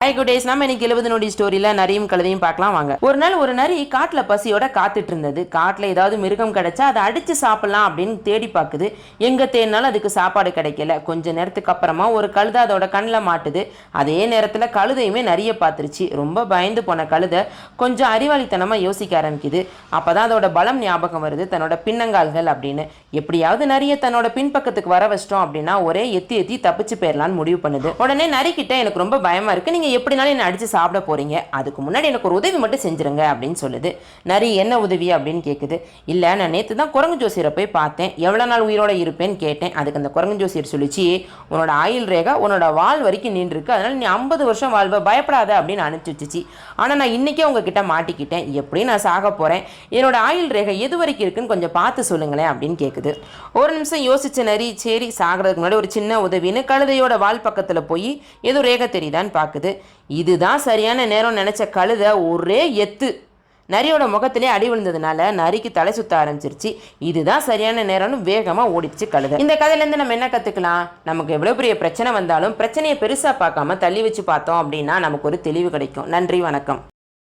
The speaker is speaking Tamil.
Hi good days. நம்ம இன்னைக்கு 70 நொடி ஸ்டோரியில் நரியும் கழுதையும் பார்க்கலாம் வாங்க. ஒரு நாள் ஒரு நரி காட்டில் பசியோட காத்துட்டு இருந்தது. காட்டில் ஏதாவது மிருகம் கிடைச்சா அதை அடித்து சாப்பிடலாம் அப்படின்னு தேடி பார்க்குது. எங்கே தேடினாலும் அதுக்கு சாப்பாடு கிடைக்கல. கொஞ்ச நேரத்துக்கு அப்புறமா ஒரு கழுதை அதோட கண்ணில் மாட்டுது. அதே நேரத்தில் கழுதையுமே நரியை பார்த்துருச்சு. ரொம்ப பயந்து போன கழுதை கொஞ்சம் அறிவாளித்தனமாக யோசிக்க ஆரம்பிக்குது. அப்போ தான் அதோட பலம் ஞாபகம் வருது, தன்னோட பின்னங்கால்கள் அப்படின்னு. எப்படியாவது நரியை தன்னோட பின்பக்கத்துக்கு வர வச்சிட்டோம் அப்படின்னா ஒரே எத்தி எத்தி தப்பிச்சு போயிடலான்னு முடிவு பண்ணுது. உடனே நரிக்கிட்ட எனக்கு ரொம்ப பயமாக இருக்குது, நீங்கள் எப்படினாலும் என்ன அடித்து சாப்பிட போகிறீங்க, அதுக்கு முன்னாடி எனக்கு ஒரு உதவி மட்டும் செஞ்சுருங்க அப்படின்னு சொல்லுது. நரி என்ன உதவி அப்படின்னு கேட்குது. இல்லை, நான் நேற்று தான் குரங்கு ஜோசியரை போய் பார்த்தேன், எவ்வளோ நாள் உயிரோட இருப்பேன்னு கேட்டேன். அதுக்கு அந்த குரங்கு ஜோசியர் சொல்லிச்சு, உன்னோட ஆயுள் ரேகா உன்னோட வால் வரைக்கும் நின்றுருக்கு, அதனால் நீ 50 வருஷம் வாழ்வ, பயப்படாத அப்படின்னு அனுப்பிச்சி வச்சிச்சு. ஆனால் நான் இன்றைக்கே உங்ககிட்ட மாட்டிக்கிட்டேன், எப்படி நான் சாக போகிறேன், என்னோட ஆயுள் ரேகை எது வரைக்கும் இருக்குன்னு கொஞ்சம் பார்த்து சொல்லுங்களேன் அப்படின்னு கேட்குது. ஒரு நிமிஷம் யோசிச்ச நரி, சரி சாகிறதுக்கு முன்னாடி ஒரு சின்ன உதவின்னு கழுதையோட வால் பக்கத்தில் போய் ஏதோ ரேகை தெரியுதான்னு பார்க்குது. இதுதான் சரியான நேரம் நினைச்ச கழுதை ஒரே எத்து நரியோட முகத்திலே அடி விழுந்ததுனால நரிக்கு தலை சுத்த ஆரம்பிச்சிருச்சு. இதுதான் சரியான நேரம்னு வேகமாக ஓடிச்சு கழுதை. இந்த கதையிலேருந்து நம்ம என்ன கற்றுக்கலாம்? நமக்கு எவ்வளோ பெரிய பிரச்சனை வந்தாலும் பிரச்சனையை பெருசாக பார்க்காம தள்ளி வச்சு பார்த்தோம் அப்படின்னா நமக்கு ஒரு தெளிவு கிடைக்கும். நன்றி, வணக்கம்.